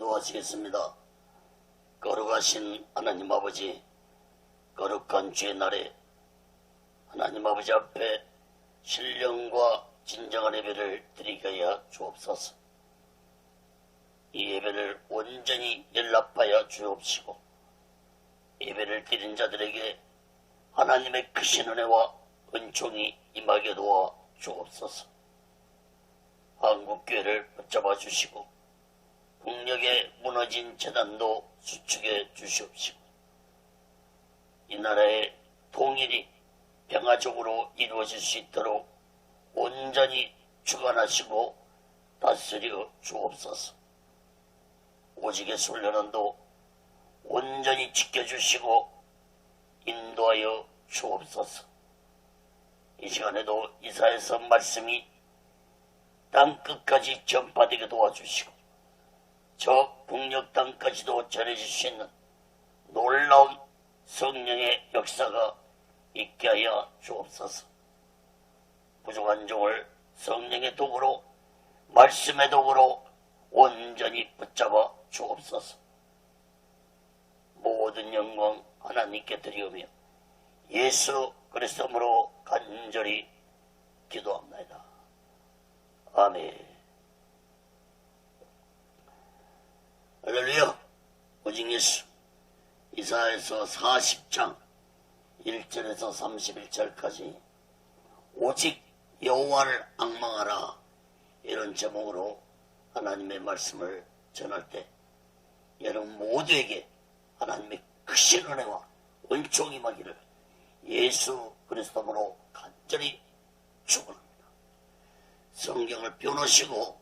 기도하시겠습니다. 거룩하신 하나님 아버지, 거룩한 주의 날에 하나님 아버지 앞에 신령과 진정한 예배를 드리게 하여 주옵소서. 이 예배를 온전히 연락하여 주옵시고 예배를 드린 자들에게 하나님의 크신 은혜와 은총이 임하게 도와 주옵소서. 한국교회를 붙잡아 주시고 국력에 무너진 재단도 수축해 주시옵시고 이 나라의 통일이 평화적으로 이루어질 수 있도록 온전히 주관하시고 다스려 주옵소서. 오직의 훈련원도 온전히 지켜주시고 인도하여 주옵소서. 이 시간에도 이사야서 말씀이 땅끝까지 전파되게 도와주시고 저 북녘 땅까지도 전해질 수 있는 놀라운 성령의 역사가 있게 하여 주옵소서. 부족한 종을 성령의 도구로 말씀의 도구로 온전히 붙잡아 주옵소서. 모든 영광 하나님께 드리오며 예수 그리스도로 간절히 기도합니다. 아멘. 할렐루야. 오직 예수. 이사야서 40장 1절에서 31절까지 오직 여호와를 앙망하라, 이런 제목으로 하나님의 말씀을 전할 때 여러분 모두에게 하나님의 크신 은혜와 은총이 임하기를 예수 그리스도로 간절히 축원합니다. 성경을 펴놓으시고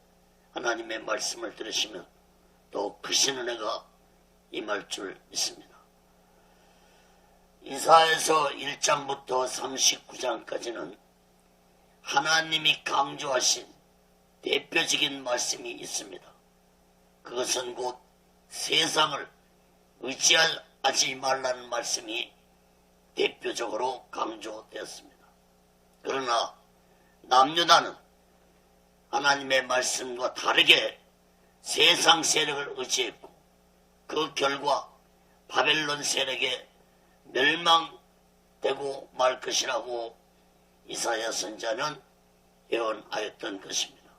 하나님의 말씀을 들으시면 더 크신 은혜가 임할 줄 믿습니다. 이사야서 1장부터 39장까지는 하나님이 강조하신 대표적인 말씀이 있습니다. 그것은 곧 세상을 의지하지 말라는 말씀이 대표적으로 강조되었습니다. 그러나 남유다는 하나님의 말씀과 다르게 세상 세력을 의지했고 그 결과 바벨론 세력에 멸망되고 말 것이라고 이사야 선지자는 예언하였던 것입니다.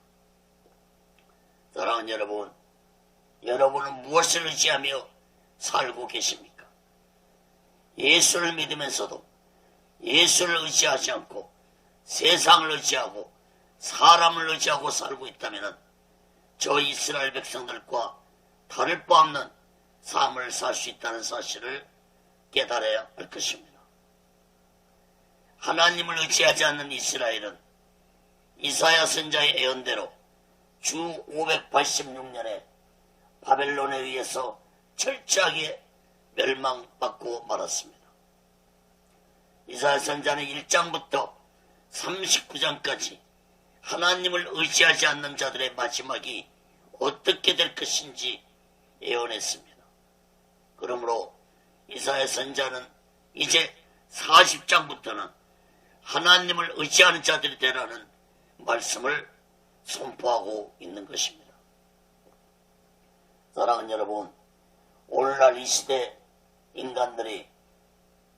사랑하는 여러분, 여러분은 무엇을 의지하며 살고 계십니까? 예수를 믿으면서도 예수를 의지하지 않고 세상을 의지하고 사람을 의지하고 살고 있다면 저 이스라엘 백성들과 다를 바 없는 삶을 살 수 있다는 사실을 깨달아야 할 것입니다. 하나님을 의지하지 않는 이스라엘은 이사야 선지자의 예언대로 주 586년에 바벨론에 의해서 철저하게 멸망받고 말았습니다. 이사야 선지자는 1장부터 39장까지 하나님을 의지하지 않는 자들의 마지막이 어떻게 될 것인지 예언했습니다. 그러므로 이사야 선지자는 이제 40장부터는 하나님을 의지하는 자들이 되라는 말씀을 선포하고 있는 것입니다. 사랑하는 여러분, 오늘날 이 시대 인간들이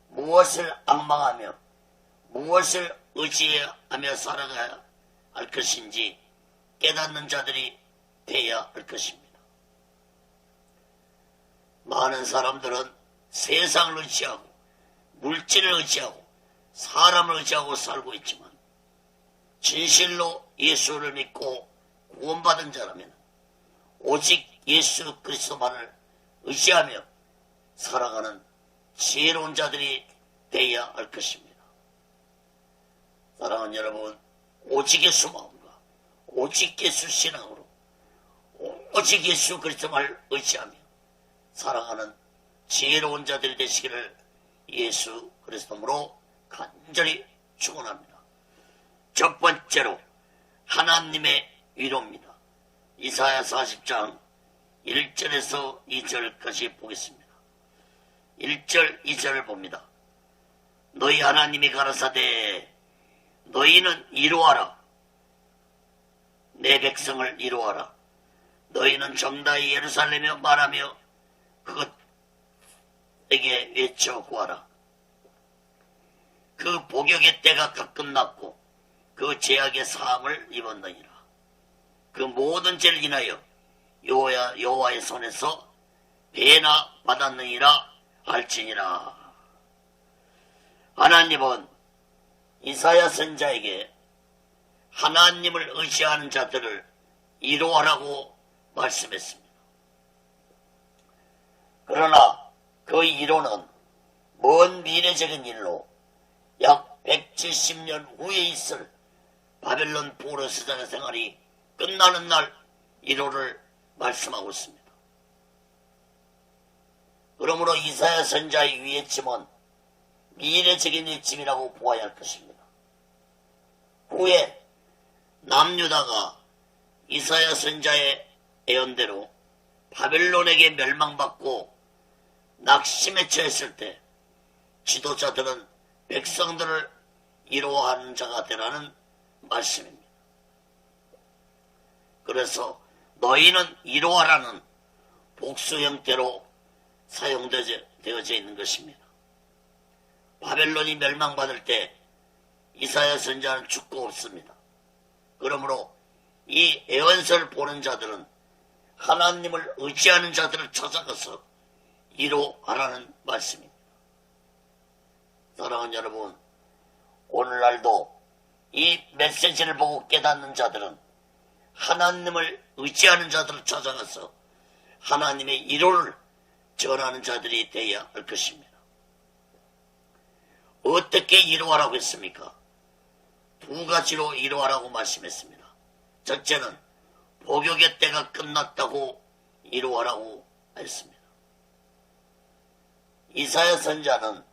무엇을 앙망하며 무엇을 의지하며 살아가야 할 것인지 깨닫는 자들이 되어야 할 것입니다. 많은 사람들은 세상을 의지하고 물질을 의지하고 사람을 의지하고 살고 있지만 진실로 예수를 믿고 구원받은 자라면 오직 예수 그리스도만을 의지하며 살아가는 지혜로운 자들이 되어야 할 것입니다. 사랑하는 여러분, 오직 예수 마음과 오직 예수 신앙으로 오직 예수 그리스도만을 의지하며 살아가는 지혜로운 자들이 되시기를 예수 그리스도로 간절히 축원합니다. 첫 번째로 하나님의 위로입니다. 이사야 40장 1절에서 2절까지 보겠습니다. 1절 2절을 봅니다. 너희 하나님이 가라사대 너희는 이루어라. 내 백성을 이루어라. 너희는 정다이 예루살렘에 말하며 그것에게 외쳐 구하라. 그 복역의 때가 다 끝났고 그 죄악의 사함을 입었느니라. 그 모든 죄를 인하여 여호와의 손에서 배나 받았느니라 할지니라. 하나님은 이사야 선지자에게 하나님을 의지하는 자들을 이루하라고 말씀했습니다. 그러나 그 이루는 먼 미래적인 일로 약 170년 후에 있을 바벨론 포로 스자의 생활이 끝나는 날 이루를 말씀하고 있습니다. 그러므로 이사야 선지자의 위에침은 미래적인 일침이라고 보아야 할 것입니다. 후에 남유다가 이사야 선지자의 예언대로 바벨론에게 멸망받고 낙심에 처했을 때 지도자들은 백성들을 이로하는 자가 되라는 말씀입니다. 그래서 너희는 이로하라는 복수 형태로 사용되어져 있는 것입니다. 바벨론이 멸망받을 때 이사야 선지자는 죽고 없습니다. 그러므로 이 예언서를 보는 자들은 하나님을 의지하는 자들을 찾아가서 이로하라는 말씀입니다. 사랑하는 여러분, 오늘날도 이 메시지를 보고 깨닫는 자들은 하나님을 의지하는 자들을 찾아가서 하나님의 이로를 전하는 자들이 되어야 할 것입니다. 어떻게 이루하라고 했습니까? 두 가지로 이루하라고 말씀했습니다. 첫째는 복역의 때가 끝났다고 이루하라고 했습니다. 이사야 선지자는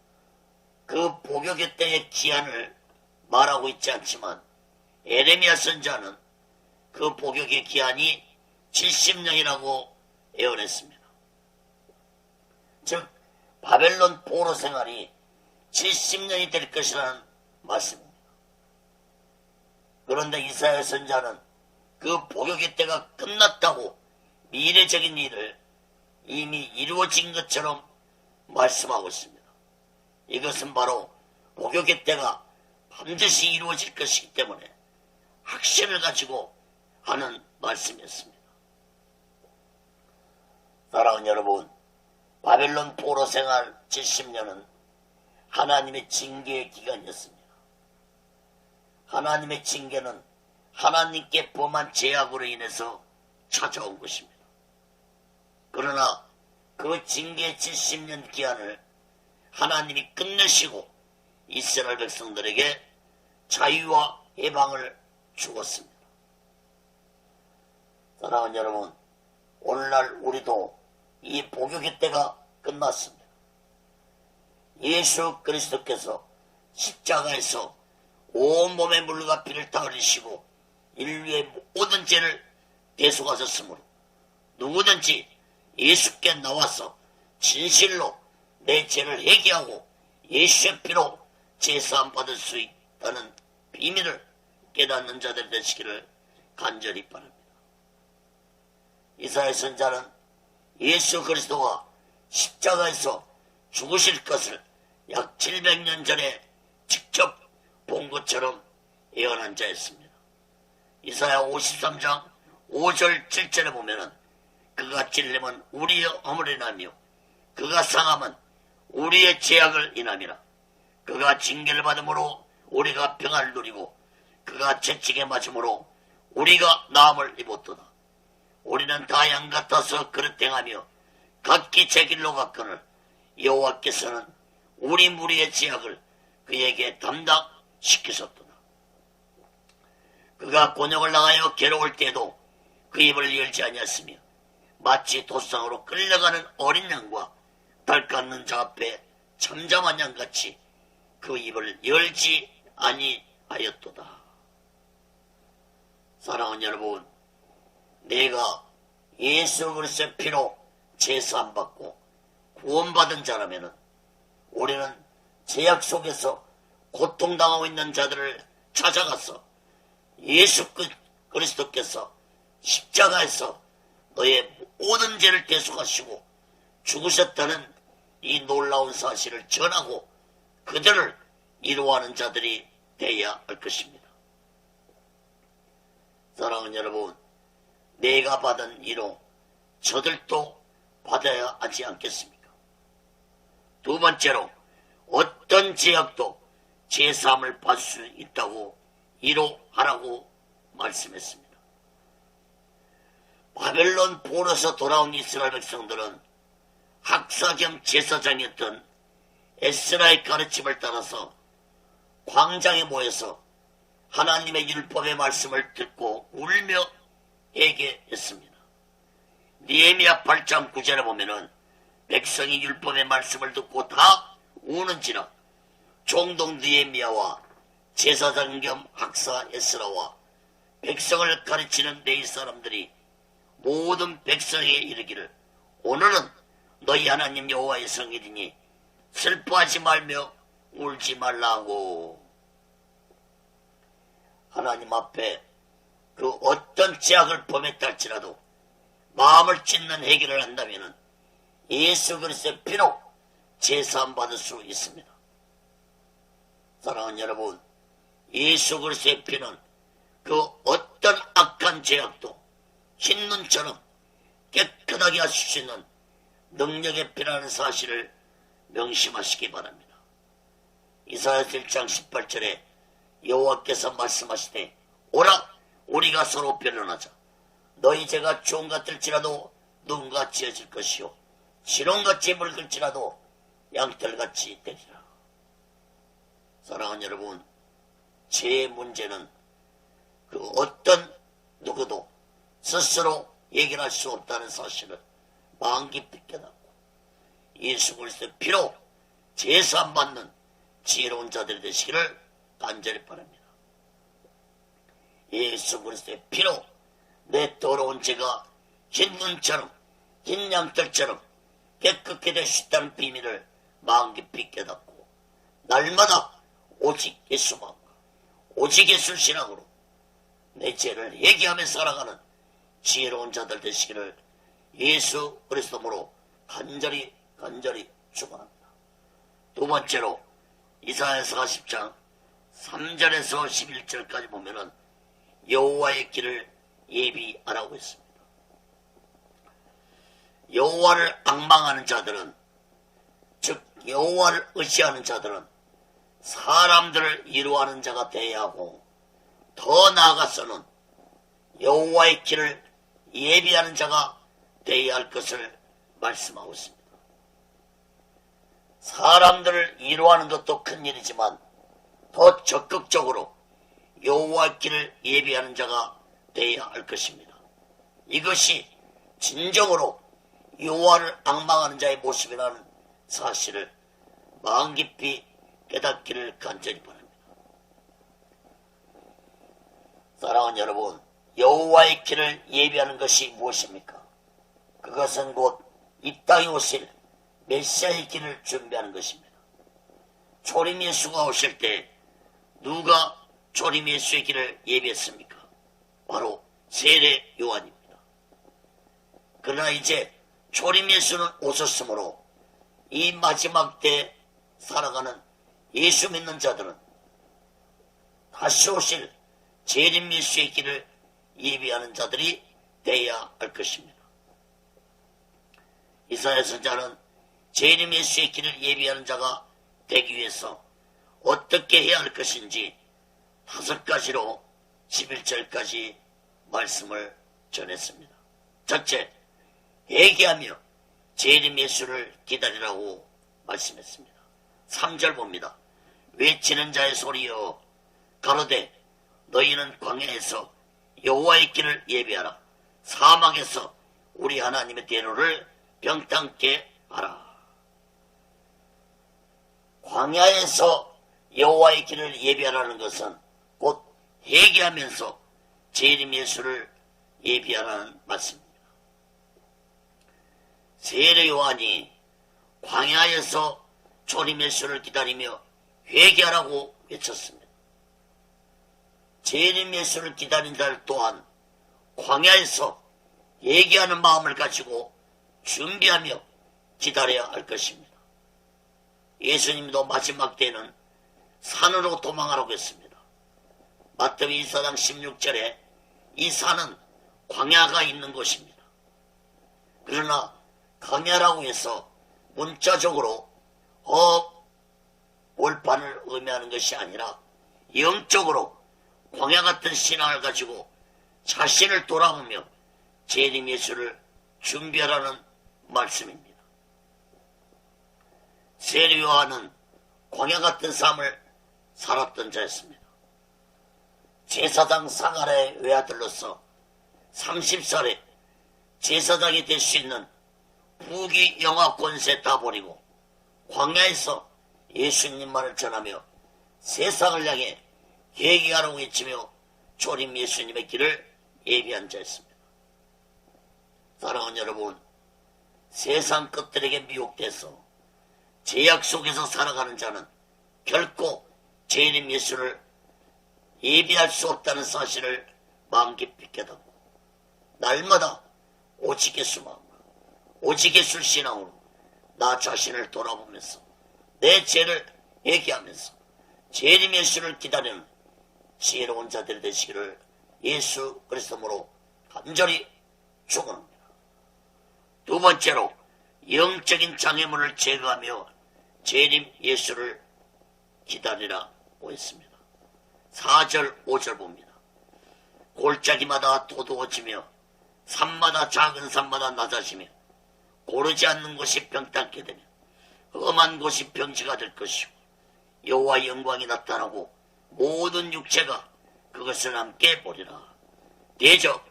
그 복역의 때의 기한을 말하고 있지 않지만 에레미야 선지자는 그 복역의 기한이 70년이라고 예언했습니다. 즉 바벨론 포로 생활이 70년이 될 것이라는 말씀입니다. 그런데 이사야 선지자는 그 복역의 때가 끝났다고 미래적인 일을 이미 이루어진 것처럼 말씀하고 있습니다. 이것은 바로 복역의 때가 반드시 이루어질 것이기 때문에 확신을 가지고 하는 말씀이었습니다. 사랑하는 여러분, 바벨론 포로 생활 70년은 하나님의 징계의 기간이었습니다. 하나님의 징계는 하나님께 범한 죄악으로 인해서 찾아온 것입니다. 그러나 그 징계의 70년 기한을 하나님이 끝내시고 이스라엘 백성들에게 자유와 해방을 주었습니다. 사랑하는 여러분, 오늘날 우리도 이 복역의 때가 끝났습니다. 예수 그리스도께서 십자가에서 온몸의 물과 피를 다 흘리시고 인류의 모든 죄를 대속하셨으므로 누구든지 예수께 나와서 진실로 내 죄를 회개하고 예수의 피로 제사함 받을 수 있다는 비밀을 깨닫는 자들 되시기를 간절히 바랍니다. 이사야 선지자는 예수 그리스도가 십자가에서 죽으실 것을 약 700년 전에 직접 본 것처럼 예언한 자였습니다. 이사야 53장 5절 7절에 보면은 그가 찔림은 우리의 허물을 인하며 그가 상함은 우리의 죄악을 인함이라. 그가 징계를 받음으로 우리가 평안을 누리고 그가 채찍에 맞음으로 우리가 나음을 입었도다. 우리는 다 양 같아서 그릇 행하며 각기 제 길로 갔거늘 여호와께서는 우리 무리의 죄악을 그에게 담당시키셨도다. 그가 곤욕을 당하여 괴로울 때에도 그 입을 열지 아니했으며 마치 도상으로 끌려가는 어린 양과 달 깎는 자 앞에 잠잠한 양같이 그 입을 열지 아니하였도다. 사랑하는 여러분, 내가 예수 그리스도의 피로 제사함 받고 구원받은 자라면은 우리는 죄악 속에서 고통당하고 있는 자들을 찾아가서 예수 그리스도께서 십자가에서 너의 모든 죄를 대속하시고 죽으셨다는 이 놀라운 사실을 전하고 그들을 이루어하는 자들이 되어야 할 것입니다. 사랑하는 여러분, 내가 받은 이로 저들도 받아야 하지 않겠습니까? 두 번째로, 어떤 죄악도 제사함을 받을 수 있다고 이로하라고 말씀했습니다. 바벨론 포로에서 돌아온 이스라엘 백성들은 학사 겸 제사장이었던 에스라의 가르침을 따라서 광장에 모여서 하나님의 율법의 말씀을 듣고 울며 회개했습니다. 느헤미야 8장 9절에 보면은 백성이 율법의 말씀을 듣고 다 우는지라 총독 느헤미야와 제사장 겸 학사 에스라와 백성을 가르치는 레위 사람들이 모든 백성에게 이르기를 오늘은 너희 하나님 여호와의 성일이니 슬퍼하지 말며 울지 말라고. 하나님 앞에 그 어떤 죄악을 범했다 할지라도 마음을 찢는 해결을 한다면 예수 그리스도의 피로 제사함 받을 수 있습니다. 사랑하는 여러분, 예수 그리스도의 피는 그 어떤 악한 죄악도 흰눈처럼 깨끗하게 하실 수 있는 능력의 피라는 사실을 명심하시기 바랍니다. 이사야 1장 18절에 여호와께서 말씀하시되 오라 우리가 서로 변론하자. 너희 죄가 주홍 같을지라도 눈과 지어질 것이요 지롱같이 묽을지라도 양털같이 되리라. 사랑하는 여러분, 죄의 문제는 그 어떤 누구도 스스로 해결할 수 없다는 사실을 마음 깊이 깨닫고 예수 그리스도의 피로 제사함 받는 지혜로운 자들이 되시기를 간절히 바랍니다. 예수 그리스도의 피로 내 더러운 죄가 흰 눈처럼 흰 양털처럼 깨끗게 될 수 있다는 비밀을 마음 깊이 깨닫고 날마다 오직 예수만 오직 예수 신앙으로 내 죄를 회개하며 살아가는 지혜로운 자들 되시기를 예수 그리스도로 간절히 축원합니다. 두 번째로 이사야서 40장 3절에서 11절까지 보면은 여호와의 길을 예비하라고 했습니다. 여호와를 앙망하는 자들은, 즉 여호와를 의지하는 자들은 사람들을 이루하는 자가 되어야 하고 더 나아가서는 여호와의 길을 예비하는 자가 되어야 할 것을 말씀하고 있습니다. 사람들을 이루하는 것도 큰 일이지만 더 적극적으로 여호와의 길을 예비하는 자가 되어야 할 것입니다. 이것이 진정으로 여호와를 앙망하는 자의 모습이라는 사실을 마음 깊이 깨닫기를 간절히 바랍니다. 사랑하는 여러분, 여호와의 길을 예비하는 것이 무엇입니까? 그것은 곧 이 땅에 오실 메시아의 길을 준비하는 것입니다. 초림 예수가 오실 때 누가 초림 예수의 길을 예비했습니까? 바로 세례 요한입니다. 그러나 이제 초림 예수는 오셨으므로 이 마지막 때 살아가는 예수 믿는 자들은 다시 오실 재림 예수의 길을 예비하는 자들이 되어야 할 것입니다. 이사야 선지자는 재림 예수의 길을 예비하는 자가 되기 위해서 어떻게 해야 할 것인지 5가지로 11절까지 말씀을 전했습니다. 첫째, 회개하며 재림 예수를 기다리라고 말씀했습니다. 3절 봅니다. 외치는 자의 소리여 가로되 너희는 광야에서 여호와의 길을 예비하라. 사막에서 우리 하나님의 대로를 평탄케 하라. 광야에서 여호와의 길을 예비하라는 것은 곧 회개하면서 재림 예수를 예비하라는 말씀입니다. 세례 요한이 광야에서 초림 예수를 기다리며 회개하라고 외쳤습니다. 재림 예수를 기다린 자들 또한 광야에서 얘기하는 마음을 가지고 준비하며 기다려야 할 것입니다. 예수님도 마지막 때는 산으로 도망하라고 했습니다. 마태복음 24장 16절에 이 산은 광야가 있는 곳입니다. 그러나 광야라고 해서 문자적으로 올판을 의미하는 것이 아니라 영적으로 광야 같은 신앙을 가지고 자신을 돌아보며 재림 예수를 준비하라는 말씀입니다. 세례 요한은 광야 같은 삶을 살았던 자였습니다. 제사장 상하라의 외아들로서 30살에 제사장이 될 수 있는 부귀 영화 권세 다 버리고 광야에서 예수님만을 전하며 세상을 향해 회개하라고 외치며 조림 예수님의 길을 예비한 자였습니다. 사랑하는 여러분, 세상 것들에게 미혹돼서 제약 속에서 살아가는 자는 결코 재림 예수를 예비할 수 없다는 사실을 마음 깊이 깨닫고 날마다 오직 예수 마음과 오직 예수 신앙으로 나 자신을 돌아보면서 내 죄를 얘기하면서 재림 예수를 기다리는 지혜로운 자들이 되시기를 예수 그리스도로 간절히 축원합니다. 두 번째로 영적인 장애물을 제거하며 재림 예수를 기다리라고 했습니다. 4절 5절 봅니다. 골짜기마다 도두어지며 산마다 작은 산마다 낮아지며 고르지 않는 곳이 병땅게 되며 험한 곳이 병지가 될 것이고 여호와의 영광이 나타나고 모든 육체가 그것을 함께 보리라. 대적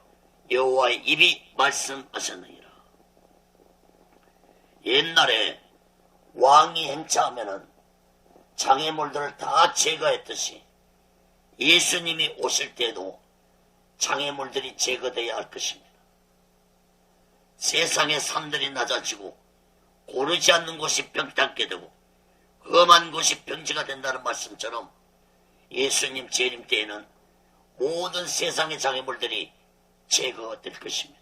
여호와의 입이 말씀하셨느니라. 옛날에 왕이 행차하면은 장애물들을 다 제거했듯이 예수님이 오실 때도 장애물들이 제거되어야 할 것입니다. 세상의 산들이 낮아지고 고르지 않는 곳이 병땅게 되고 험한 곳이 병지가 된다는 말씀처럼 예수님 재림 때에는 모든 세상의 장애물들이 제거될 것입니다.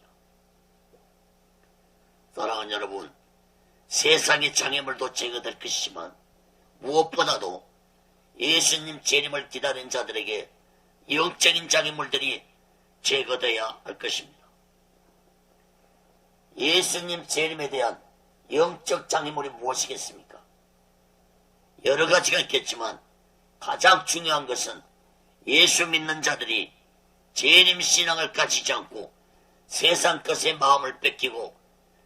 사랑하는 여러분, 세상의 장애물도 제거될 것이지만 무엇보다도 예수님 재림을 기다린 자들에게 영적인 장애물들이 제거되어야 할 것입니다. 예수님 재림에 대한 영적 장애물이 무엇이겠습니까? 여러 가지가 있겠지만 가장 중요한 것은 예수 믿는 자들이 재림 신앙을 가지지 않고 세상 것에 마음을 뺏기고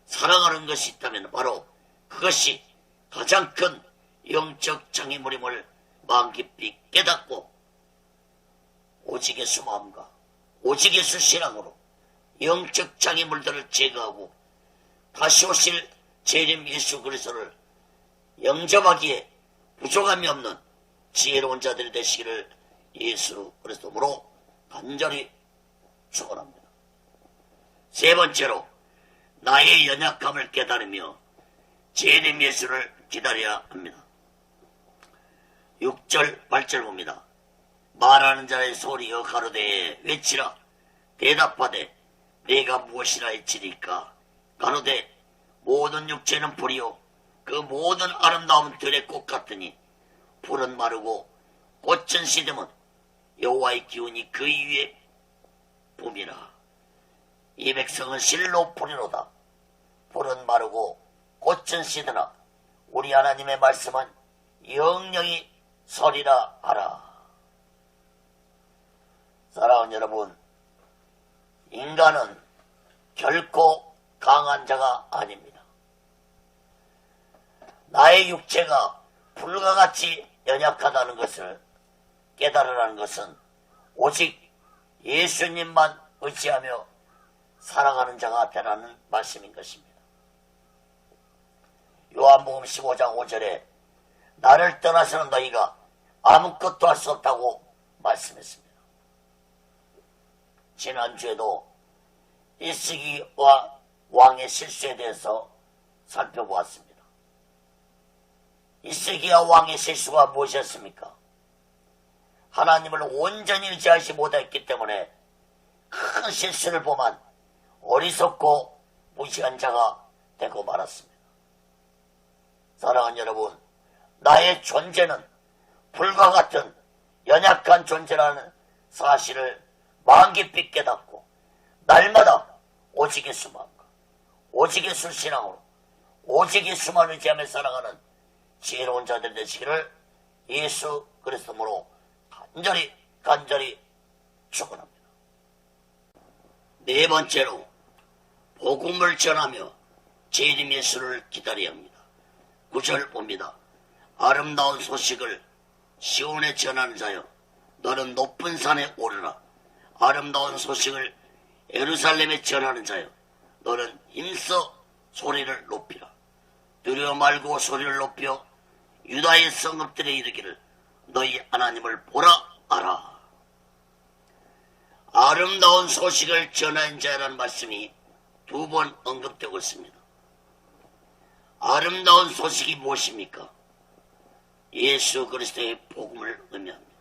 사랑하는 것이 있다면 바로 그것이 가장 큰 영적 장애물임을 마음 깊이 깨닫고 오직 예수 마음과 오직 예수 신앙으로 영적 장애물들을 제거하고 다시 오실 재림 예수 그리스도를 영접하기에 부족함이 없는 지혜로운 자들이 되시기를 예수 그리스도로 간절히 축원합니다. 세 번째로 나의 연약함을 깨달으며 재림 예수를 기다려야 합니다. 6절 8절 봅니다. 말하는 자의 소리여 가로되 외치라. 대답하되 내가 무엇이라 해치리까. 가로되 모든 육체는 불이요 그 모든 아름다움 들의 꽃 같으니 불은 마르고 꽃은 시드면 여호와의 기운이 그 위에 붐이라. 이 백성은 실로 불이로다. 불은 마르고 꽃은 시드나 우리 하나님의 말씀은 영영이 서리라 하라. 사랑하는 여러분, 인간은 결코 강한 자가 아닙니다. 나의 육체가 불과 같이 연약하다는 것을 깨달으라는 것은 오직 예수님만 의지하며 살아가는 자가 되라는 말씀인 것입니다. 요한복음 15장 5절에 나를 떠나서는 너희가 아무것도 할 수 없다고 말씀했습니다. 지난주에도 이스기야 왕의 실수에 대해서 살펴보았습니다. 이스기야 왕의 실수가 무엇이었습니까? 하나님을 온전히 의지하지 못했기 때문에 큰 실수를 범한 어리석고 무시한 자가 되고 말았습니다. 사랑하는 여러분, 나의 존재는 불과 같은 연약한 존재라는 사실을 마음 깊이 깨닫고 날마다 오직 예수 마음과 오직 예수 신앙으로 오직 예수만 의지하며 살아가는 지혜로운 자들 되시기를 예수 그리스도로 간절히 축원합니다. 네 번째로 복음을 전하며 재림 예수를 기다려야 합니다. 9절 봅니다. 아름다운 소식을 시온에 전하는 자여 너는 높은 산에 오르라. 아름다운 소식을 예루살렘에 전하는 자여 너는 힘써 소리를 높이라. 두려워 말고 소리를 높여 유다의 성읍들에 이르기를 너희 하나님을 보라 알아. 아름다운 소식을 전하는 자라는 말씀이 두 번 언급되고 있습니다. 아름다운 소식이 무엇입니까? 예수 그리스도의 복음을 의미합니다.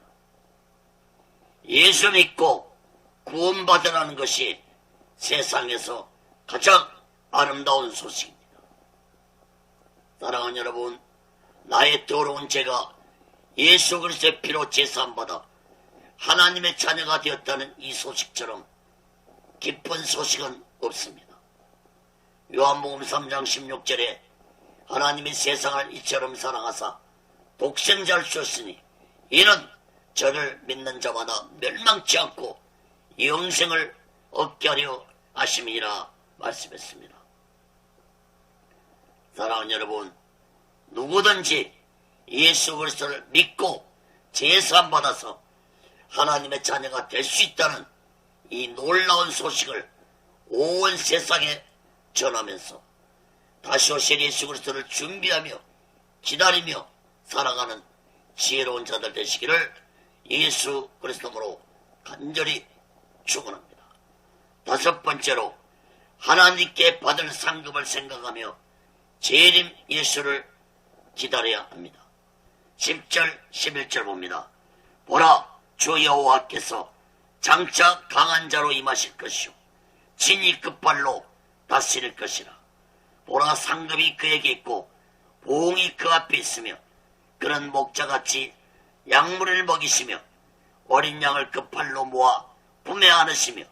예수 믿고 구원받으라는 것이 세상에서 가장 아름다운 소식입니다. 사랑하는 여러분, 나의 더러운 죄가 예수 그리스도의 피로 제사함받아 하나님의 자녀가 되었다는 이 소식처럼 기쁜 소식은 없습니다. 요한복음 3장 16절에 하나님이 세상을 이처럼 사랑하사 독생자를 주었으니 이는 저를 믿는 자마다 멸망치 않고 영생을 얻게 하려 하심이라 말씀했습니다. 사랑하는 여러분, 누구든지 예수 그리스도를 믿고 제사함 받아서 하나님의 자녀가 될 수 있다는 이 놀라운 소식을 온 세상에 전하면서 다시 오실 예수 그리스도를 준비하며 기다리며 살아가는 지혜로운 자들 되시기를 예수 그리스도로 간절히 축원합니다. 다섯 번째로 하나님께 받을 상급을 생각하며 재림 예수를 기다려야 합니다. 10절 11절 봅니다. 보라, 주 여호와께서 장차 강한 자로 임하실 것이요 친히 끝발로 다스릴 것이라. 보라, 상급이 그에게 있고 보응이 그 앞에 있으며 그는 목자같이 양무리를 먹이시며 어린 양을 그 팔로 모아 품에 안으시며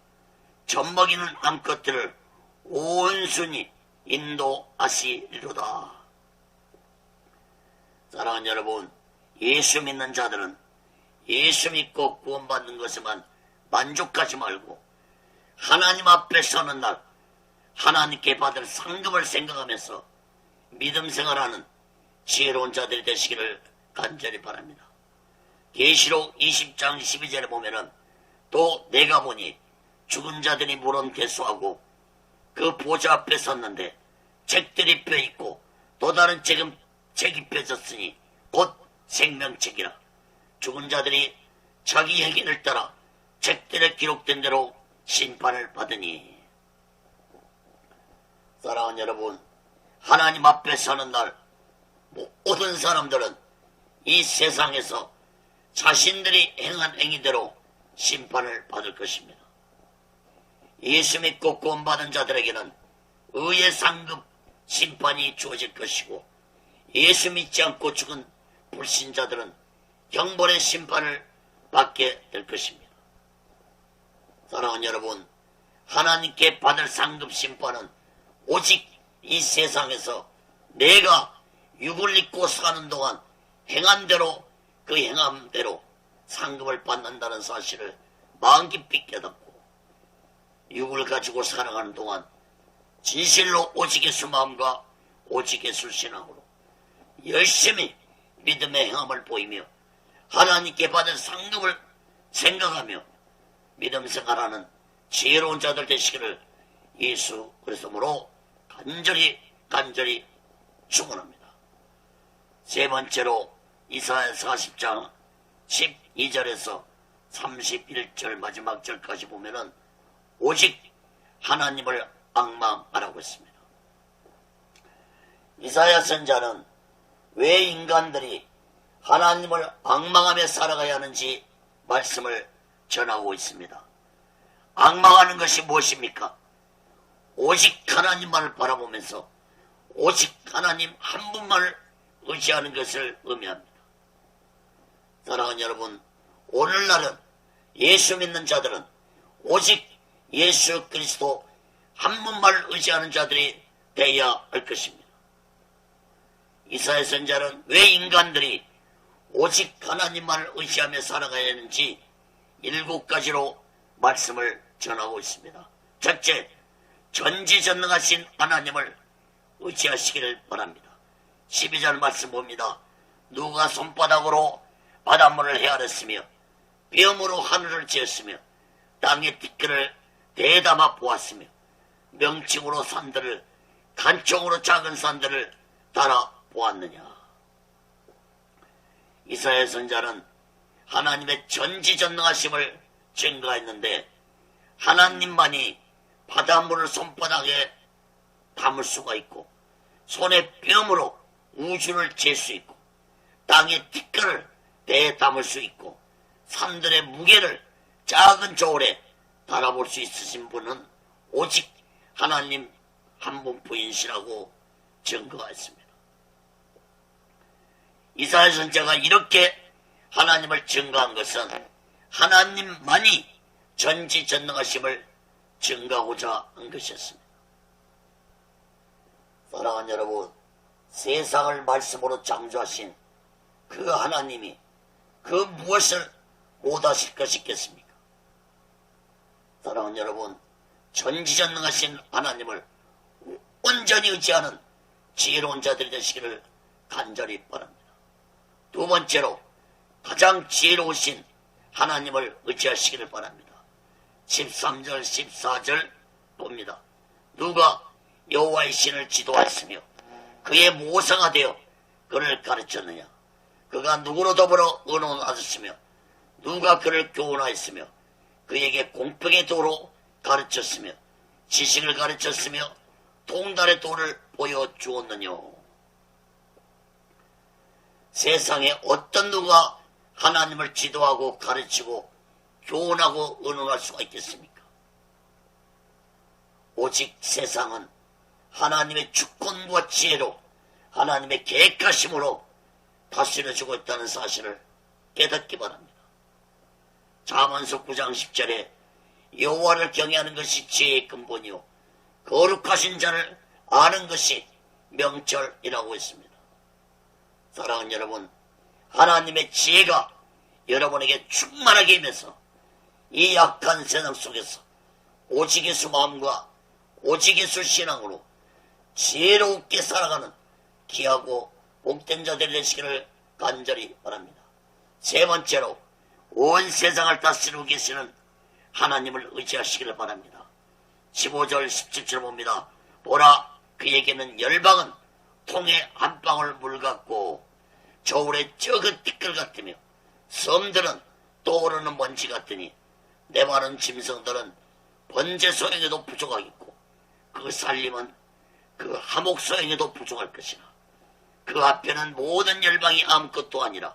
젖먹이는 암컷들을 온순히 인도하시리로다. 사랑하는 여러분, 예수 믿는 자들은 예수 믿고 구원받는 것에만 만족하지 말고 하나님 앞에 서는 날 하나님께 받을 상급을 생각하면서 믿음 생활하는 지혜로운 자들이 되시기를 간절히 바랍니다. 계시록 20장 12절에 보면은 또 내가 보니 죽은 자들이 물은 개수하고 그 보좌 앞에 섰는데 책들이 펴있고 또 다른 책이 펴졌으니 곧 생명책이라. 죽은 자들이 자기 행위를 따라 책들에 기록된 대로 심판을 받으니. 사랑하는 여러분, 하나님 앞에 서는 날 모든 사람들은 이 세상에서 자신들이 행한 행위대로 심판을 받을 것입니다. 예수 믿고 구원받은 자들에게는 의의 상급 심판이 주어질 것이고 예수 믿지 않고 죽은 불신자들은 형벌의 심판을 받게 될 것입니다. 사랑하는 여러분, 하나님께 받을 상급 심판은 오직 이 세상에서 내가 육을 입고 사는 동안 행한 대로 그 행함대로 상급을 받는다는 사실을 마음 깊이 깨닫고 육을 가지고 살아가는 동안 진실로 오직 예수 마음과 오직 예수 신앙으로 열심히 믿음의 행함을 보이며 하나님께 받은 상급을 생각하며 믿음 생활하는 지혜로운 자들 되시기를 예수 그리스도로 간절히 축원합니다. 세 번째로 이사야 40장 12절에서 31절 마지막 절까지 보면은 오직 하나님을 앙망하라고 했습니다. 이사야 선자는 왜 인간들이 하나님을 앙망하며 살아가야 하는지 말씀을 전하고 있습니다. 앙망하는 것이 무엇입니까? 오직 하나님만을 바라보면서 오직 하나님 한 분만을 의지하는 것을 의미합니다. 사랑하는 여러분, 오늘날은 예수 믿는 자들은 오직 예수 그리스도 한 분만을 의지하는 자들이 되어야 할 것입니다. 이사야 선지자는 왜 인간들이 오직 하나님만을 의지하며 살아가야 하는지 7가지로 말씀을 전하고 있습니다. 첫째, 전지전능하신 하나님을 의지하시기를 바랍니다. 12절 말씀 봅니다. 누가 손바닥으로 바닷물을 헤아렸으며 뼘으로 하늘을 지었으며 땅의 티끌을 대담아 보았으며 명칭으로 산들을 간총으로 작은 산들을 달아 보았느냐. 이사야 선지자는 하나님의 전지전능하심을 증거했는데 하나님만이 바닷물을 손바닥에 담을 수가 있고 손의 뼘으로 우주를 잴 수 있고 땅의 티끌을 배에 담을 수 있고 산들의 무게를 작은 저울에 달아볼 수 있으신 분은 오직 하나님 한 분뿐이시라고 증거했습니다. 이사야 선지자가 이렇게 하나님을 증거한 것은 하나님만이 전지전능하심을 증거하고자 한 것이었습니다. 사랑하는 여러분, 세상을 말씀으로 창조하신 그 하나님이 그 무엇을 못하실 것이겠습니까? 사랑하는 여러분, 전지전능하신 하나님을 온전히 의지하는 지혜로운 자들이 되시기를 간절히 바랍니다. 두 번째로 가장 지혜로우신 하나님을 의지하시기를 바랍니다. 13절 14절 봅니다. 누가 여호와의 신을 지도하였으며 그의 모사가 되어 그를 가르쳤느냐. 그가 누구로 더불어 의논하였으며 누가 그를 교훈하였으며 그에게 공평의 도로 가르쳤으며 지식을 가르쳤으며 통달의 도를 보여주었느냐. 세상에 어떤 누가 하나님을 지도하고 가르치고 교훈하고 의논할 수가 있겠습니까? 오직 세상은 하나님의 주권과 지혜로 하나님의 계획하심으로 다스려주고 있다는 사실을 깨닫기 바랍니다. 잠언서 9장 10절에 여호와를 경외하는 것이 지혜의 근본이요 거룩하신 자를 아는 것이 명철이라고 했습니다. 사랑하는 여러분, 하나님의 지혜가 여러분에게 충만하게 임해서 이 약한 세상 속에서 오직 예수 마음과 오직 예수 신앙으로 지혜롭게 살아가는 귀하고 복된 자들이 되시기를 간절히 바랍니다. 세 번째로 온 세상을 다스리고 계시는 하나님을 의지하시기를 바랍니다. 15절 17절 봅니다. 보라, 그에게는 열방은 통에 한 방울 물 같고 저울에 적은 티끌 같으며 섬들은 떠오르는 먼지 같으니 내 마른 짐승들은 번제 소행에도 부족하겠고 그 살림은 그 하목 소행에도 부족할 것이라. 그 앞에는 모든 열방이 아무것도 아니라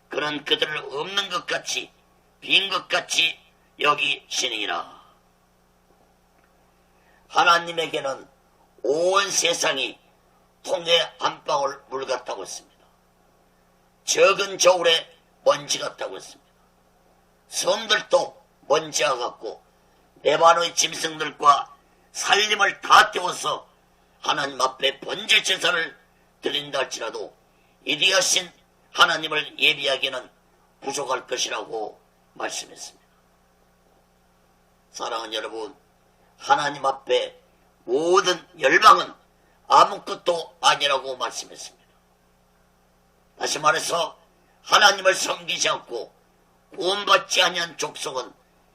그는 그들을 없는 것 같이 빈 것 같이 여기시니라. 하나님에게는 온 세상이 통에 한 방울 물 같다고 했습니다. 적은 저울에 먼지 같다고 했습니다. 섬들도 먼지와 같고 레바논의 짐승들과 살림을 다 태워서 하나님 앞에 번제 제사를 드린다 할지라도 이리하신 하나님을 예비하기는 부족할 것이라고 말씀했습니다. 사랑하는 여러분, 하나님 앞에 모든 열방은 아무것도 아니라고 말씀했습니다. 다시 말해서 하나님을 섬기지 않고 구원받지 아니한 족속은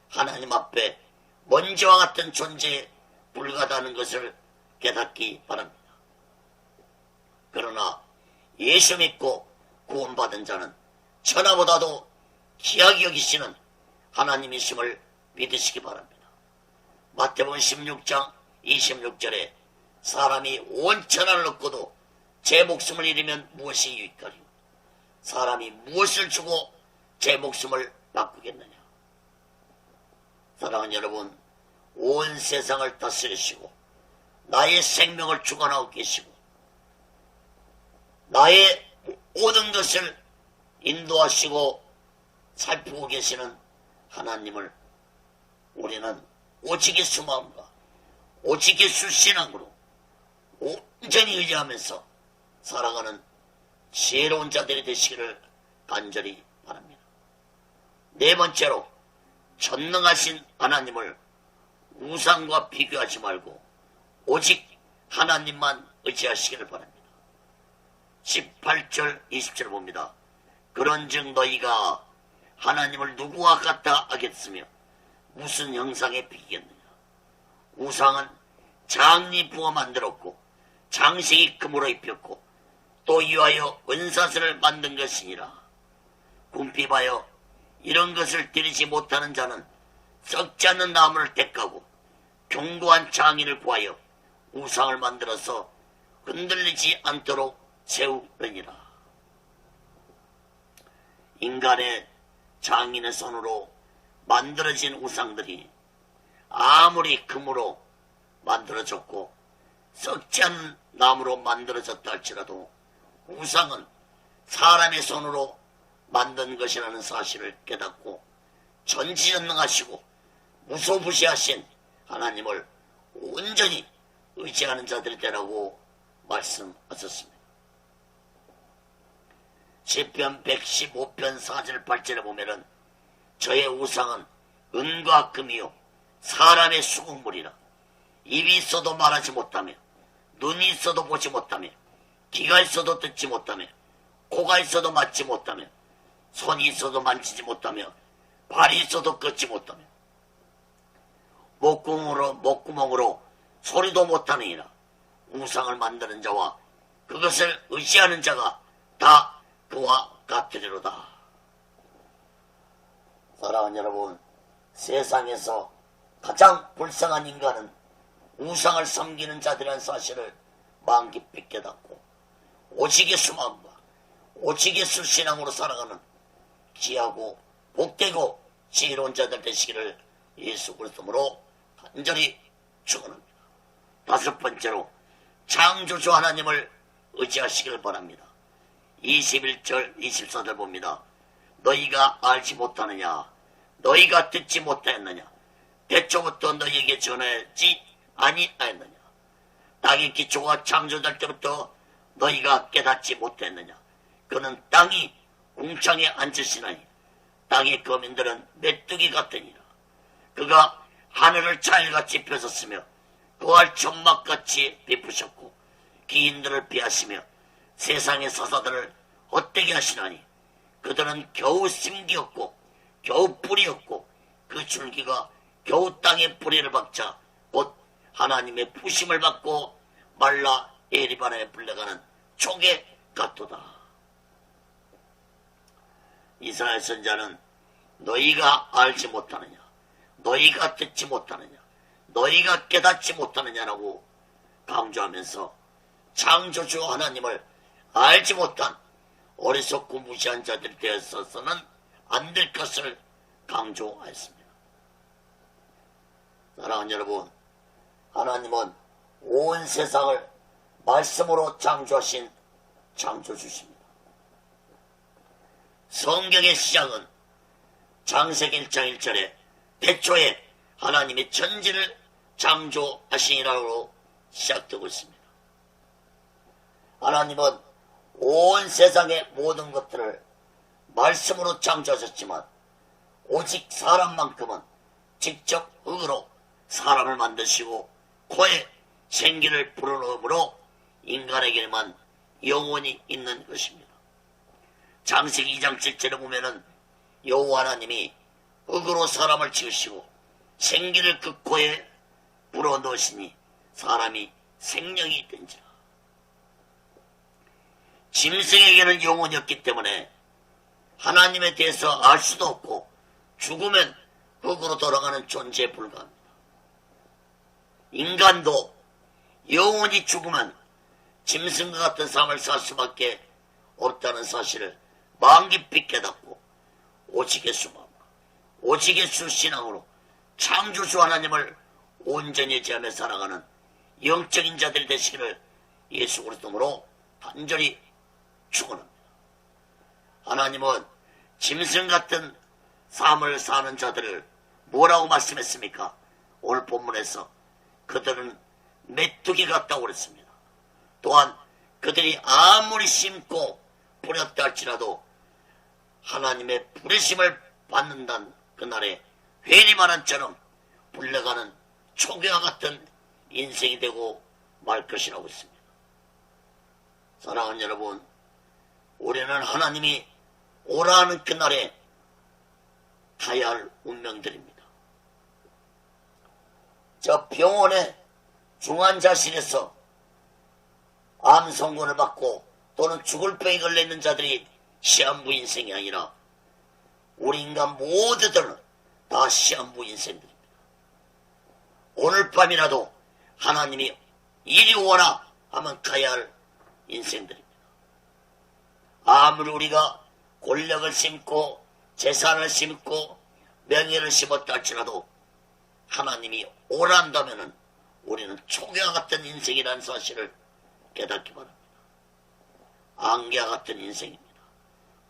하나님 앞에 먼지와 같은 존재에 불과하다는 것을 깨닫기 바랍니다. 그러나 예수 믿고 구원받은 자는 천하보다도 귀하게 여기시는 하나님이심을 믿으시기 바랍니다. 마태복음 16장 26절에 사람이 온 천하를 얻고도 제 목숨을 잃으면 무엇이 유익하리요? 사람이 무엇을 주고 제 목숨을 바꾸겠느냐? 사랑하는 여러분, 온 세상을 다스리시고 나의 생명을 주관하고 계시고 나의 모든 것을 인도하시고 살피고 계시는 하나님을 우리는 오직 예수 마음과 오직 예수 신앙으로 온전히 의지하면서 살아가는 지혜로운 자들이 되시기를 간절히 바랍니다. 네 번째로, 전능하신 하나님을 우상과 비교하지 말고 오직 하나님만 의지하시기를 바랍니다. 18절 20절 봅니다. 그런즉 너희가 하나님을 누구와 같다 하겠으며 무슨 형상에 비기겠느냐. 우상은 장이 부어 만들었고 장식이 금으로 입혔고 또 이하여 은사슬을 만든 것이니라. 궁핍하여 이런 것을 드리지 못하는 자는 썩지 않는 나무를 택하고 견고한 장인을 구하여 우상을 만들어서 흔들리지 않도록 세우느니라. 인간의 장인의 손으로 만들어진 우상들이 아무리 금으로 만들어졌고 썩지 않은 나무로 만들어졌다 할지라도 우상은 사람의 손으로 만든 것이라는 사실을 깨닫고 전지전능하시고 무소부시하신 하나님을 온전히 의지하는 자들이 되라고 말씀하셨습니다. 시편 115편 4절 8절에 보면은 저의 우상은 은과 금이요 사람의 수국물이라. 입이 있어도 말하지 못하며 눈이 있어도 보지 못하며 귀가 있어도 듣지 못하며 코가 있어도 맡지 못하며 손이 있어도 만지지 못하며 발이 있어도 걷지 못하며 목구멍으로 소리도 못하느니라. 우상을 만드는 자와 그것을 의지하는 자가 다 그와 같으리로다. 사랑하는 여러분, 세상에서 가장 불쌍한 인간은 우상을 섬기는 자들이라는 사실을 마음 깊이 깨닫고 오직 예수 마음과 오직 예수 신앙으로 살아가는 귀하고 복되고 지혜로운 자들 되시기를 예수 그리스도로 간절히 축원합니다. 다섯 번째로, 창조주 하나님을 의지하시길 바랍니다. 21절 24절 봅니다. 너희가 알지 못하느냐, 너희가 듣지 못하였느냐, 대초부터 너희에게 전하지 아니하였느냐, 땅의 기초가 창조될 때부터 너희가 깨닫지 못했느냐. 그는 땅이 궁창에 앉으시나니 땅의 거민들은 메뚜기 같으니라. 그가 하늘을 자일같이 펴셨으며 그할 천막같이 베푸셨고 기인들을 피하시며 세상의 사사들을 헛되게 하시나니 그들은 겨우 심기였고 겨우 뿌리였고 그 줄기가 겨우 땅에 뿌리를 박자 곧 하나님의 부심을 받고 말라 에리바나에 불려가는 촉에 같도다. 이스라엘 선자는 너희가 알지 못하느냐, 너희가 듣지 못하느냐, 너희가 깨닫지 못하느냐라고 강조하면서 창조주 하나님을 알지 못한 어리석고 무시한 자들이 되어서는 안 될 것을 강조하였습니다. 사랑하는 여러분, 하나님은 온 세상을 말씀으로 창조하신 창조주십니다. 성경의 시작은 창세기 1장 1절에 태초에 하나님이 천지를 창조하시니라고 시작되고 있습니다. 하나님은 온 세상의 모든 것들을 말씀으로 창조하셨지만 오직 사람만큼은 직접 의로 사람을 만드시고 코에 생기를 불어넣음으로 인간에게만 영원히 있는 것입니다. 창세기 2장 7절에 보면은 여호와 하나님이 흙으로 사람을 지으시고 생기를 그 코에 불어넣으시니 사람이 생명이 된지라. 짐승에게는 영혼이 없기 때문에 하나님에 대해서 알 수도 없고 죽으면 흙으로 돌아가는 존재에 불과합니다. 인간도 영혼이 죽으면 짐승과 같은 삶을 살 수밖에 없다는 사실을 마음 깊이 깨닫고 오직 예수 마음과 오직 예수 신앙으로 창조주 하나님을 온전히 의지하며 살아가는 영적인 자들이 되시기를 예수 그리스도로 간절히 축원합니다. 하나님은 짐승 같은 삶을 사는 자들을 뭐라고 말씀했습니까? 오늘 본문에서 그들은 메뚜기 같다고 그랬습니다. 또한 그들이 아무리 심고 뿌렸다 할지라도 하나님의 부르심을 받는다는 그날에 회리만한처럼 불려가는 초기와 같은 인생이 되고 말 것이라고 했습니다. 사랑하는 여러분, 우리는 하나님이 오라 하는 그날에 가야 할 운명들입니다. 저 병원의 중환자실에서 암 선고를 받고 또는 죽을 병에 걸려 있는 자들이 시한부 인생이 아니라 우리 인간 모두들은 다 시한부 인생들입니다. 오늘 밤이라도 하나님이 이리 오라 하면 가야 할 인생들입니다. 아무리 우리가 권력을 심고 재산을 심고 명예를 심었다 할지라도 하나님이 오라 한다면 우리는 초기와 같은 인생이라는 사실을 깨닫기 바랍니다. 안개와 같은 인생입니다.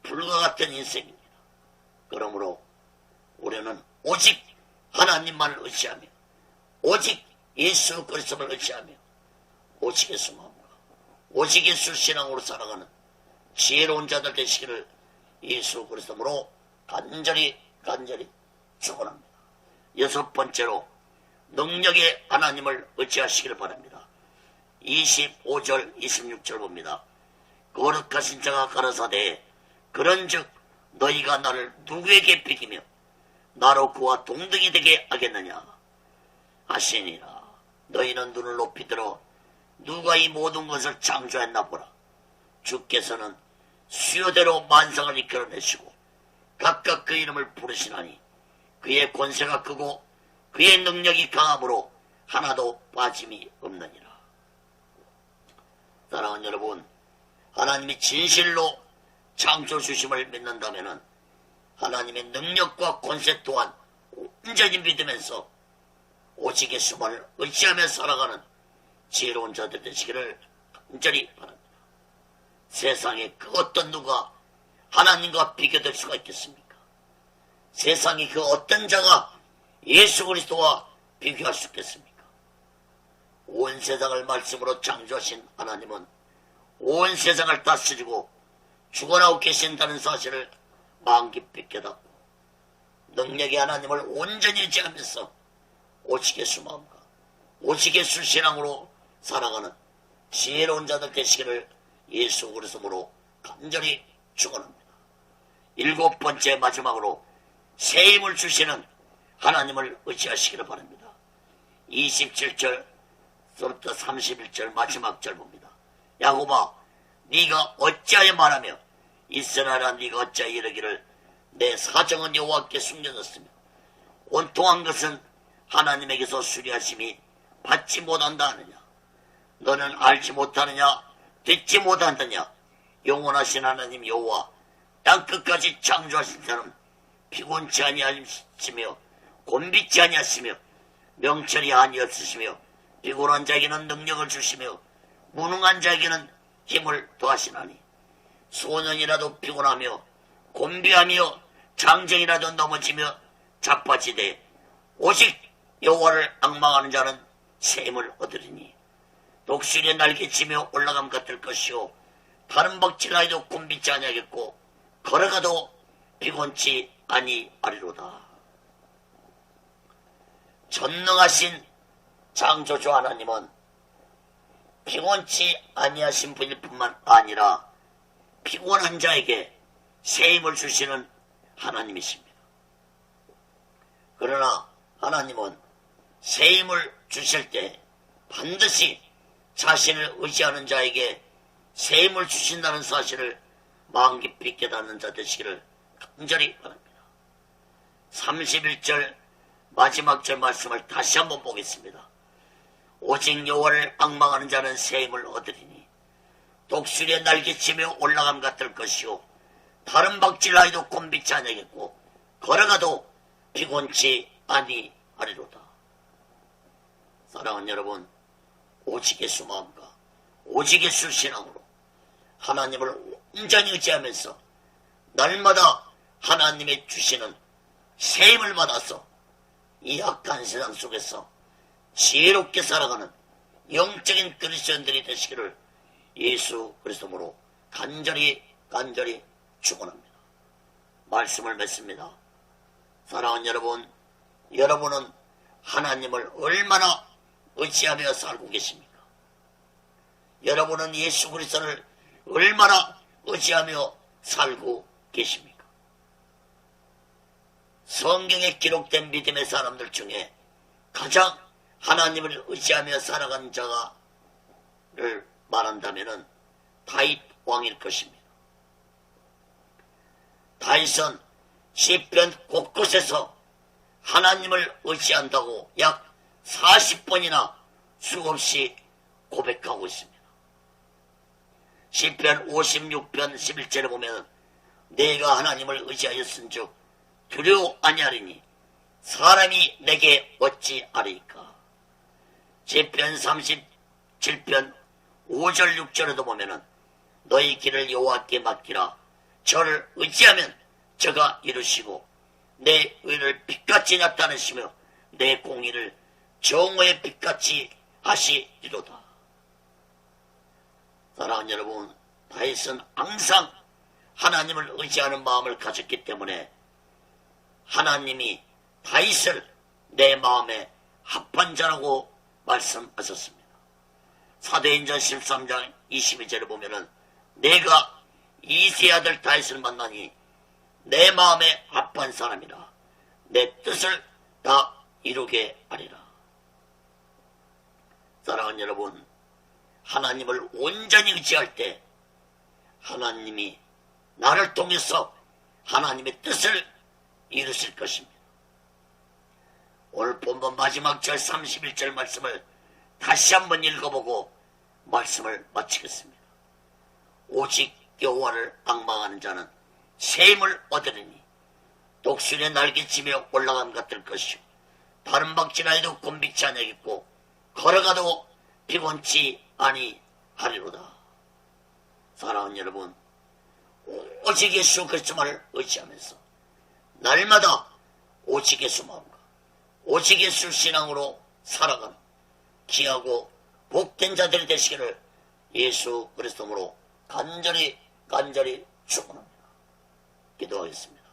불과 같은 인생입니다. 그러므로 우리는 오직 하나님만을 의지하며 오직 예수 그리스도를 의지하며 오직 예수 마음과 오직 예수 신앙으로 살아가는 지혜로운 자들 되시기를 예수 그리스도로 간절히 축원합니다. 여섯 번째로 능력의 하나님을 의지하시기를 바랍니다. 25절 26절 봅니다. 거룩하신 자가 가라사대 그런즉 너희가 나를 누구에게 비기며 나로 그와 동등이 되게 하겠느냐 하시니라. 너희는 눈을 높이 들어 누가 이 모든 것을 창조했나 보라. 주께서는 수요대로 만상을 이끌어내시고 각각 그 이름을 부르시나니 그의 권세가 크고 그의 능력이 강함으로 하나도 빠짐이 없느니라. 사랑하는 여러분, 하나님이 진실로 창조주심을 믿는다면 하나님의 능력과 권세 또한 온전히 믿으면서 오직 예수만을 의지하며 살아가는 지혜로운 자들 되시기를 간절히 바랍니다. 세상에 그 어떤 누가 하나님과 비교될 수가 있겠습니까? 세상에 그 어떤 자가 예수 그리스도와 비교할 수 있겠습니까? 온 세상을 말씀으로 창조하신 하나님은 온 세상을 다스리고 주관하고 계신다는 사실을 마음 깊이 깨닫고 능력의 하나님을 온전히 의지하면서 오직 예수 마음과 오직 예수 신앙으로 살아가는 지혜로운 자들 되시기를 예수 그리스도로 간절히 축원합니다. 일곱 번째 마지막으로 새 힘을 주시는 하나님을 의지하시기를 바랍니다. 27절부터 31절 마지막 절 봅니다. 야곱아 네가 어찌하여 말하며 이스라엘아 네가 어찌하여 이르기를 내 사정은 여호와께 숨겨졌으며 온통한 것은 하나님에게서 수리하심이 받지 못한다 하느냐. 너는 알지 못하느냐 듣지 못하느냐. 영원하신 하나님 여호와 땅끝까지 창조하신 자는 피곤치 아니하시며 곤비치 아니하시며 명철이 아니었으시며 피곤한 자에게는 능력을 주시며 무능한 자에게는 힘을 더하시나니 소년이라도 피곤하며 곤비하며 장정이라도 넘어지며 자빠지되 오직 여호와를 앙망하는 자는 새 힘을 얻으리니 독수리의 날개치며 올라감 같을 것이요 다른 먹질하여도 곤비치 아니하겠고 걸어가도 피곤치 아니하리로다. 전능하신 창조주 하나님은 피곤치 아니하신 분일 뿐만 아니라 피곤한 자에게 새 힘을 주시는 하나님이십니다. 그러나 하나님은 새 힘을 주실 때 반드시 자신을 의지하는 자에게 새 힘을 주신다는 사실을 마음 깊이 깨닫는 자 되시기를 간절히 바랍니다. 31절 마지막 절 말씀을 다시 한번 보겠습니다. 오직 여호와를 앙망하는 자는 새 힘을 얻으리니 독수리의 날개치며 올라감 같을 것이요 다른 박질하여도 곤비치 아니하겠고 걸어가도 피곤치 아니하리로다. 사랑하는 여러분, 오직 예수 마음과 오직 예수 신앙으로 하나님을 온전히 의지하면서 날마다 하나님의 주시는 세임을 받아서 이 악한 세상 속에서 지혜롭게 살아가는 영적인 그리스도인들이 되시기를 예수 그리스도로 간절히 축원합니다. 말씀을 맺습니다. 사랑하는 여러분, 여러분은 하나님을 얼마나 의지하며 살고 계십니까? 여러분은 예수 그리스도를 얼마나 의지하며 살고 계십니까? 성경에 기록된 믿음의 사람들 중에 가장 하나님을 의지하며 살아간 자를 말한다면 다윗 왕일 것입니다. 다윗은 시편 곳곳에서 하나님을 의지한다고 약 40번이나 수없이 고백하고 있습니다. 시편 56편 11절에 보면 내가 하나님을 의지하였은즉 두려워 아니하리니 사람이 내게 어찌 아리까. 시편 37편 5절 6절에도 보면은 너희 길을 여호와께 맡기라. 저를 의지하면 저가 이루시고 내 의를 빛같이 나타내시며 내 공의를 정오의 빛같이 하시리로다. 사랑하는 여러분, 다윗은 항상 하나님을 의지하는 마음을 가졌기 때문에 하나님이 다윗을 내 마음에 합한 자라고 말씀하셨습니다. 사도행전 13장 22절에 보면은 내가 이새의 아들 다윗을 만나니 내 마음에 합한 사람이라 내 뜻을 다 이루게 하리라. 사랑하는 여러분, 하나님을 온전히 의지할 때 하나님이 나를 통해서 하나님의 뜻을 이루실 것입니다. 오늘 본문 마지막 절 31절 말씀을 다시 한번 읽어보고 말씀을 마치겠습니다. 오직 여호와를 앙망하는 자는 새 힘을 얻으리니 독수리의 날개치며 올라감 같을 것이요 다른 박지나에도 곤비치 아니하겠고 걸어가도 피곤치 아니하리로다. 사랑하는 여러분, 오직 예수 그리스도만을 의지하면서 날마다 오직 예수 마음과 오직 예수 신앙으로 살아가는 귀하고 복된 자들이 되시기를 예수 그리스도로 간절히 축원합니다. 기도하겠습니다.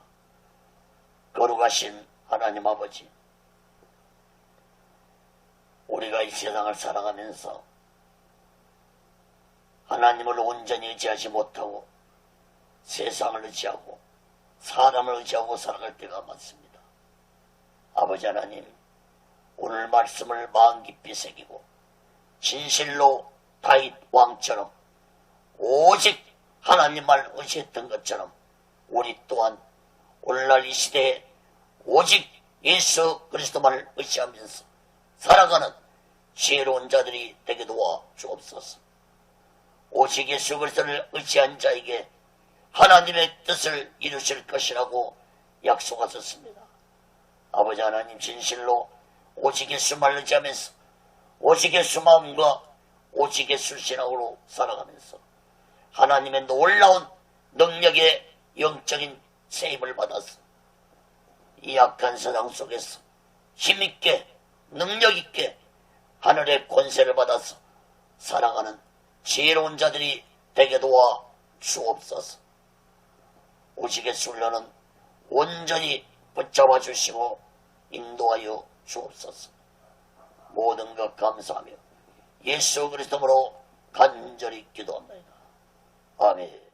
거룩하신 하나님 아버지, 우리가 이 세상을 살아가면서 하나님을 온전히 의지하지 못하고 세상을 의지하고 사람을 의지하고 살아갈 때가 많습니다. 아버지 하나님, 오늘 말씀을 마음 깊이 새기고 진실로 다윗 왕처럼 오직 하나님만 의지했던 것처럼 우리 또한 오늘날 이 시대에 오직 예수 그리스도만을 의지하면서 살아가는 지혜로운 자들이 되게 도와 주옵소서. 오직 예수 그리스도를 의지한 자에게 하나님의 뜻을 이루실 것이라고 약속하셨습니다. 아버지 하나님, 진실로 오직 예수만을 의지하면서 오직 예수 마음과 오직 예수 신앙으로 살아가면서 하나님의 놀라운 능력의 영적인 세임을 받아서 이 악한 세상 속에서 힘있게 능력있게 하늘의 권세를 받아서 살아가는 지혜로운 자들이 되게 도와 주옵소서. 오직 예수 훈련은 온전히 붙잡아 주시고 인도하여 주옵소서. 모든 것 감사하며 예수 그리스도로 간절히 기도합니다. 아멘.